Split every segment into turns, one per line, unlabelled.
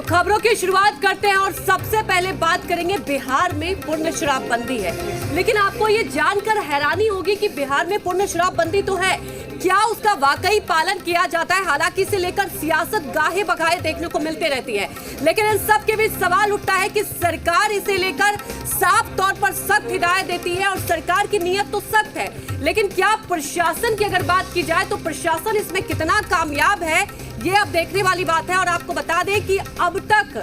खबरों की शुरुआत करते हैं और सबसे पहले बात करेंगे बिहार में पूर्ण शराबबंदी है। लेकिन आपको ये जानकर हैरानी होगी कि बिहार में पूर्ण शराबबंदी तो है, क्या उसका वाकई पालन किया जाता है? हालांकि इसे लेकर सियासत गाहे बगाहे देखने को मिलती रहती है, लेकिन इन सब के बीच सवाल उठता है कि सरकार इसे लेकर साफ तौर पर सख्त हिदायत देती है और सरकार की नीयत तो सख्त है, लेकिन क्या प्रशासन की अगर बात की जाए तो प्रशासन इसमें कितना कामयाब है, ये अब देखने वाली बात है। और आपको बता दें कि अब तक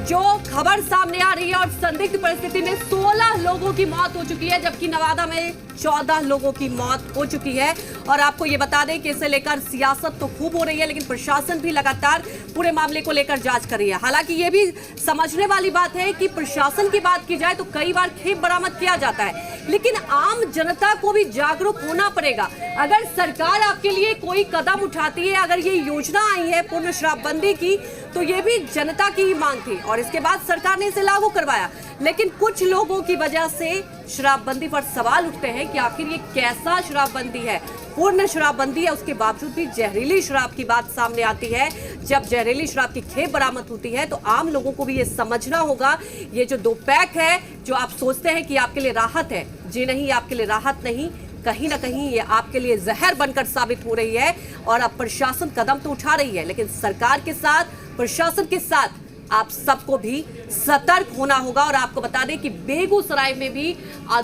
जो खबर सामने आ रही है और संदिग्ध परिस्थिति में 16 लोगों की मौत हो चुकी है, जबकि नवादा में 14 लोगों की मौत हो चुकी है। और आपको ये बता दें कि इसे लेकर सियासत तो खूब हो रही है, लेकिन प्रशासन भी लगातार पूरे मामले को लेकर जांच कर रही है। हालांकि ये भी समझने वाली बात है कि प्रशासन की बात की जाए तो कई बार खेप बरामद किया जाता है, लेकिन आम जनता को भी जागरूक होना पड़ेगा। अगर सरकार आपके लिए कोई कदम उठाती है, अगर ये योजना आई है पूर्ण शराबबंदी की, तो ये भी जनता की ही मांग थी और इसके बाद सरकार ने इसे लागू करवाया। लेकिन कुछ लोगों की वजह से शराबबंदी पर सवाल उठते हैं कि आखिर ये कैसा शराबबंदी है। पूर्ण शराबबंदी है, उसके बावजूद भी जहरीली शराब की बात सामने आती है। जब जहरीली शराब की खेप बरामद होती है तो आम लोगों को भी ये समझना होगा, ये जो 2 पैक है जो आप सोचते हैं कि आपके लिए राहत है, जी नहीं, आपके लिए राहत नहीं, कहीं ना कहीं ये आपके लिए जहर बनकर साबित हो रही है। और अब प्रशासन कदम तो उठा रही है, लेकिन सरकार के साथ, प्रशासन के साथ आप सबको भी सतर्क होना होगा। और आपको बता दें कि बेगूसराय में भी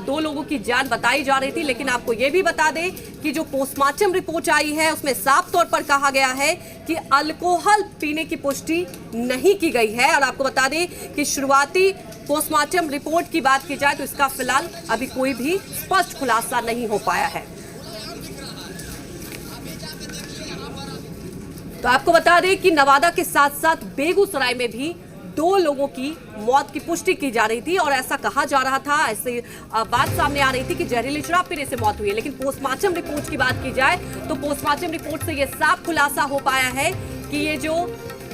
2 लोगों की जान बताई जा रही थी, लेकिन आपको यह भी बता दें कि जो पोस्टमार्टम रिपोर्ट आई है उसमें साफ तौर पर कहा गया है कि अल्कोहल पीने की पुष्टि नहीं की गई है। और आपको बता दें कि शुरुआती पोस्टमार्टम रिपोर्ट की बात की जाए तो इसका फिलहाल अभी कोई भी स्पष्ट खुलासा नहीं हो पाया है। तो आपको बता दें कि नवादा के साथ साथ बेगूसराय में भी 2 लोगों की मौत की पुष्टि की जा रही थी और ऐसा कहा जा रहा था, ऐसे बात सामने आ रही थी कि जहरीली शराब पीने से मौत हुई है। लेकिन पोस्टमार्टम रिपोर्ट की बात की जाए तो पोस्टमार्टम रिपोर्ट से यह साफ खुलासा हो पाया है कि ये जो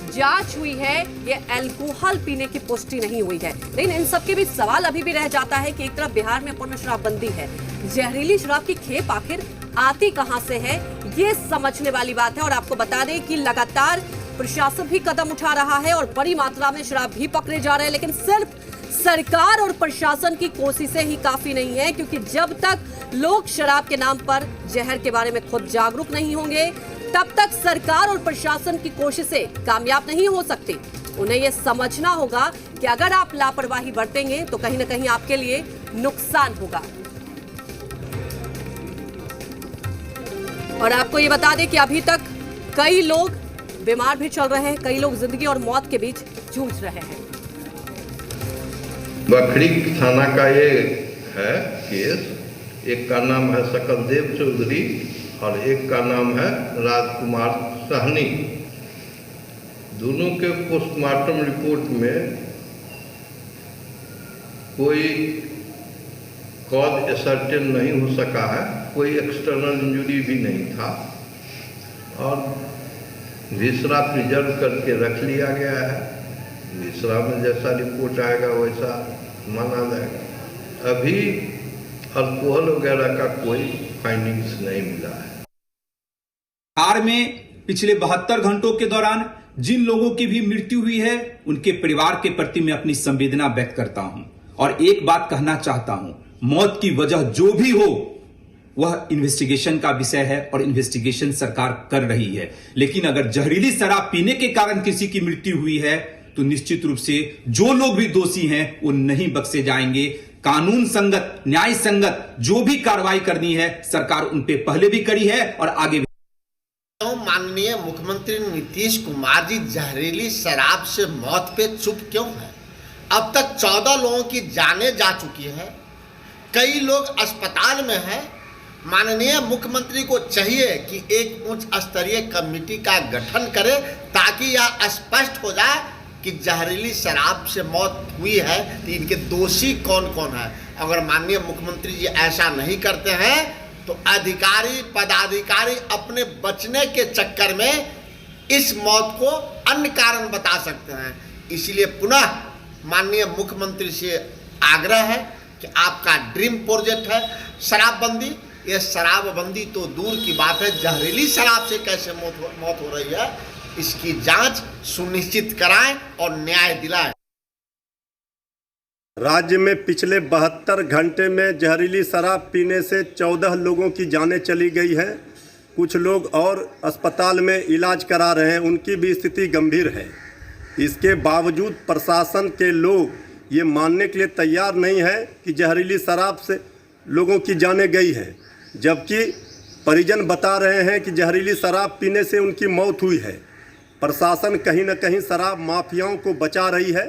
जांच हुई है ये अल्कोहल पीने की पुष्टि नहीं हुई है। लेकिन इन सबके बीच सवाल अभी भी रह जाता है कि एक तरफ बिहार में पूर्ण शराबबंदी है, जहरीली शराब की खेप आखिर आती कहां से है, ये समझने वाली बात है। और आपको बता दें कि लगातार प्रशासन भी कदम उठा रहा है और बड़ी मात्रा में शराब भी पकड़े जा रहे हैं, लेकिन सिर्फ सरकार और प्रशासन की कोशिशें ही काफी नहीं है, क्योंकि जब तक लोग शराब के नाम पर जहर के बारे में खुद जागरूक नहीं होंगे तब तक सरकार और प्रशासन की कोशिशें कामयाब नहीं हो सकती। उन्हें यह समझना होगा कि अगर आप लापरवाही बरतेंगे तो कहीं ना कहीं आपके लिए नुकसान होगा। और आपको ये बता दें कि अभी तक कई लोग बीमार भी चल रहे हैं, कई लोग जिंदगी और मौत के बीच जूझ रहे हैं।
बखरी थाना का ये है केस, एक का नाम है सकलदेव चौधरी और एक का नाम है राजकुमार सहनी। दोनों के पोस्टमार्टम रिपोर्ट में कोई कॉज एसर्टेन नहीं हो सका है, कोई एक्सटर्नल इंजरी भी नहीं था और विसरा प्रिजर्व करके रख लिया गया है। विसरा में जैसा रिपोर्ट आएगा वैसा माना जाएगा। अभी अल्कोहल वगैरह का कोई फाइंडिंग्स नहीं मिला है।
बिहार में पिछले 72 घंटों के दौरान जिन लोगों की भी मृत्यु हुई है उनके परिवार के प्रति मैं अपनी संवेदना व्यक्त करता हूं और एक बात कहना चाहता हूं, मौत की वजह जो भी हो वह इन्वेस्टिगेशन का विषय है और इन्वेस्टिगेशन सरकार कर रही है। लेकिन अगर जहरीली शराब पीने के कारण किसी की मृत्यु हुई है तो निश्चित रूप से जो लोग भी दोषी हैं वो नहीं बख्शे जाएंगे। कानून संगत, न्याय संगत जो भी कार्रवाई करनी है सरकार उन पे पहले भी करी है और आगे भी।
माननीय मुख्यमंत्री नीतीश कुमार जी जहरीली शराब से मौत पे चुप क्यों है? अब तक 14 लोगों की जानें जा चुकी है, कई लोग अस्पताल में हैं। माननीय मुख्यमंत्री को चाहिए कि एक उच्च स्तरीय कमेटी का गठन करे ताकि यह स्पष्ट हो जाए कि जहरीली शराब से मौत हुई है तो इनके दोषी कौन कौन है। अगर माननीय मुख्यमंत्री जी ऐसा नहीं करते हैं तो अधिकारी पदाधिकारी अपने बचने के चक्कर में इस मौत को अन्य कारण बता सकते हैं। इसलिए पुनः माननीय मुख्यमंत्री से आग्रह है कि आपका ड्रीम प्रोजेक्ट है शराबबंदी, ये शराबबंदी तो दूर की बात है, जहरीली शराब से कैसे मौत हो रही है इसकी जांच सुनिश्चित कराएं और न्याय दिलाएं।
राज्य में पिछले 72 घंटे में जहरीली शराब पीने से 14 लोगों की जानें चली गई हैं। कुछ लोग और अस्पताल में इलाज करा रहे हैं, उनकी भी स्थिति गंभीर है। इसके बावजूद प्रशासन के लोग ये मानने के लिए तैयार नहीं है कि जहरीली शराब से लोगों की जानें गई है, जबकि परिजन बता रहे हैं कि जहरीली शराब पीने से उनकी मौत हुई है। प्रशासन कहीं न कहीं शराब माफियाओं को बचा रही है।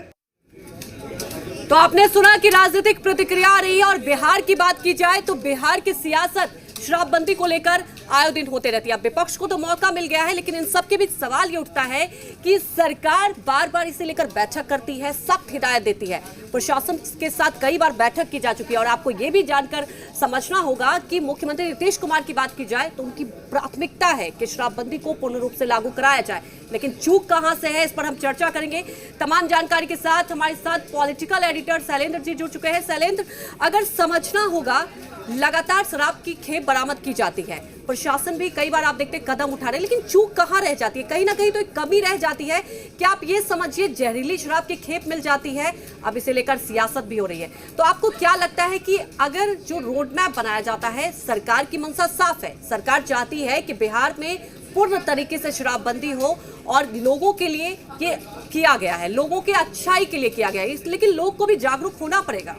तो आपने सुना कि राजनीतिक प्रतिक्रिया आ रही है, और बिहार की बात की जाए तो बिहार की सियासत शराबबंदी को लेकर आए दिन होते रहती है। अब विपक्ष को तो मौका मिल गया है, लेकिन इन सब के बीच सवाल ये उठता है कि सरकार बार बार इसे लेकर बैठक करती है, सख्त हिदायत देती है। प्रशासन के साथ कई बार बैठक की जा चुकी है, और आपको ये भी जानकर समझना होगा कि मुख्यमंत्री नीतीश कुमार की बात की जाए तो उनकी प्राथमिकता है कि शराबबंदी को पूर्ण रूप से लागू कराया जाए, लेकिन चूक कहां से है इस पर हम चर्चा करेंगे। तमाम जानकारी के साथ हमारे साथ पॉलिटिकल एडिटर शैलेंद्र जी जुड़ चुके हैं। शैलेंद्र, अगर समझना होगा, लगातार शराब की खेप बरामद की जाती है, प्रशासन भी कई बार आप देखते कदम उठा रहे हैं, लेकिन चूक कहां रह जाती है? कहीं ना कहीं तो एक कमी रह जाती है। क्या आप ये समझिए जहरीली शराब की खेप मिल जाती है, अब इसे लेकर सियासत भी हो रही है, तो आपको क्या लगता है कि अगर जो रोड मैप बनाया जाता है, सरकार की मंशा साफ है, सरकार चाहती है कि बिहार में पूर्ण तरीके से शराबबंदी हो और लोगों के लिए ये किया गया है, लोगों के अच्छाई के लिए किया गया है, लेकिन लोग को भी जागरूक होना पड़ेगा।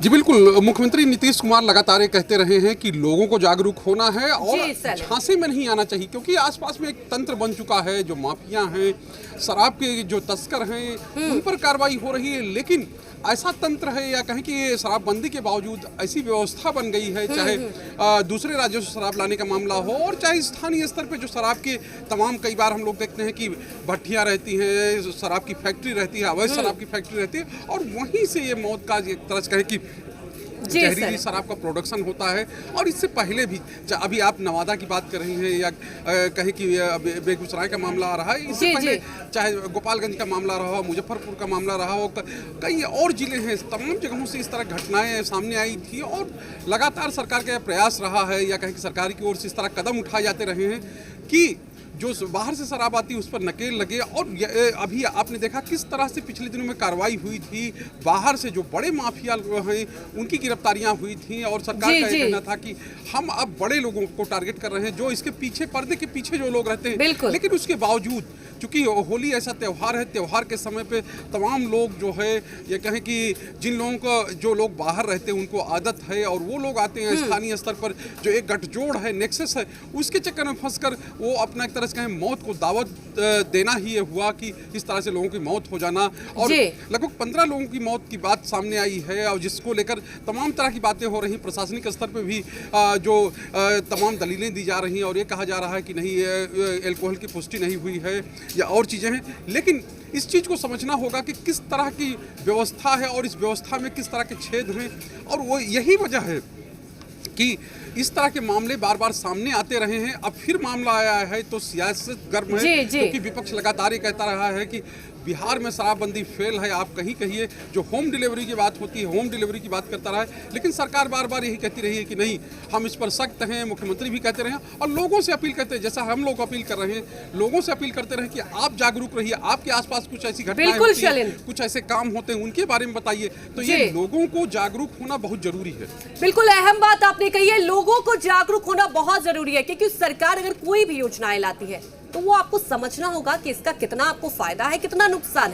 जी बिल्कुल, मुख्यमंत्री नीतीश कुमार लगातार ये कहते रहे हैं कि लोगों को जागरूक होना है और झांसे में नहीं आना चाहिए, क्योंकि आसपास में एक तंत्र बन चुका है। जो माफिया हैं, शराब के जो तस्कर हैं, उन पर कार्रवाई हो रही है, लेकिन ऐसा तंत्र है या कहें कि शराबबंदी के बावजूद ऐसी व्यवस्था बन गई है, चाहे दूसरे राज्यों से शराब लाने का मामला हो और चाहे स्थानीय स्तर पे जो शराब के तमाम, कई बार हम लोग देखते हैं कि भट्टियां रहती हैं, शराब की फैक्ट्री रहती है, अवैध शराब की फैक्ट्री रहती है, और वहीं से ये मौत का एक तरह से कहें कि जहरीली शराब का प्रोडक्शन होता है। और इससे पहले भी, अभी आप नवादा की बात कर रही हैं या कहें कि बेगूसराय का मामला आ रहा है, इससे पहले चाहे गोपालगंज का मामला रहा हो, मुजफ्फरपुर का मामला रहा हो, कई और जिले हैं, तमाम जगहों से इस तरह घटनाएं सामने आई थी, और लगातार सरकार का प्रयास रहा है या कहें कि सरकार की ओर से इस तरह कदम उठाए जाते रहे हैं कि जो बाहर से शराब आती है उस पर नकेल लगे। और अभी आपने देखा किस तरह से पिछले दिनों में कार्रवाई हुई थी, बाहर से जो बड़े माफिया हैं उनकी गिरफ्तारियां हुई थी, और सरकार का ये कहना था कि हम अब बड़े लोगों को टारगेट कर रहे हैं, जो इसके पीछे, पर्दे के पीछे जो लोग रहते हैं। लेकिन उसके बावजूद, चूंकि होली ऐसा त्यौहार है, त्यौहार के समय पे तमाम लोग जो है, ये कहें कि जिन लोगों को, जो लोग बाहर रहते हैं उनको आदत है, और वो लोग आते हैं स्थानीय स्तर पर, जो एक गठजोड़ है, नेक्सस है, उसके चक्कर में फंसकर वो अपना एक तरह से कहें मौत को दावत देना ही ये हुआ कि इस तरह से लोगों की मौत हो जाना। और लगभग 15 लोगों की मौत की बात सामने आई है, और जिसको लेकर तमाम तरह की बातें हो रही, प्रशासनिक स्तर पर भी जो तमाम दलीलें दी जा रही हैं, और ये कहा जा रहा है कि नहीं, एल्कोहल की पुष्टि नहीं हुई है या और चीज़ें हैं। लेकिन इस चीज़ को समझना होगा कि किस तरह की व्यवस्था है और इस व्यवस्था में किस तरह के छेद हैं, और वो यही वजह है कि इस तरह के मामले बार बार सामने आते रहे हैं। अब फिर मामला आया है तो सियासत गर्म है, क्योंकि विपक्ष लगातार ये कहता रहा है कि बिहार में शराबबंदी फेल है। आप कहीं कहिए, जो होम डिलीवरी की बात होती है, होम डिलीवरी की बात करता रहा है, लेकिन सरकार बार बार यही कहती रही है कि नहीं, हम इस पर सख्त हैं। मुख्यमंत्री भी कहते रहे हैं, और लोगों से अपील करते हैं, जैसा हम लोग अपील कर रहे हैं, लोगों से अपील करते रहे कि आप जागरूक रहिए, आपके आसपास कुछ ऐसी घटनाएं होती हैं, कुछ ऐसे काम होते हैं, उनके बारे में बताइए। तो ये लोगों को जागरूक होना बहुत जरूरी है।
बिल्कुल अहम बात आपने कही है, लोगों को जागरूक होना बहुत जरूरी है, क्योंकि सरकार अगर कोई भी योजनाएं लाती है तो वो आपको समझना होगा कि इसका कितना आपको फायदा है, कितना नुकसान है।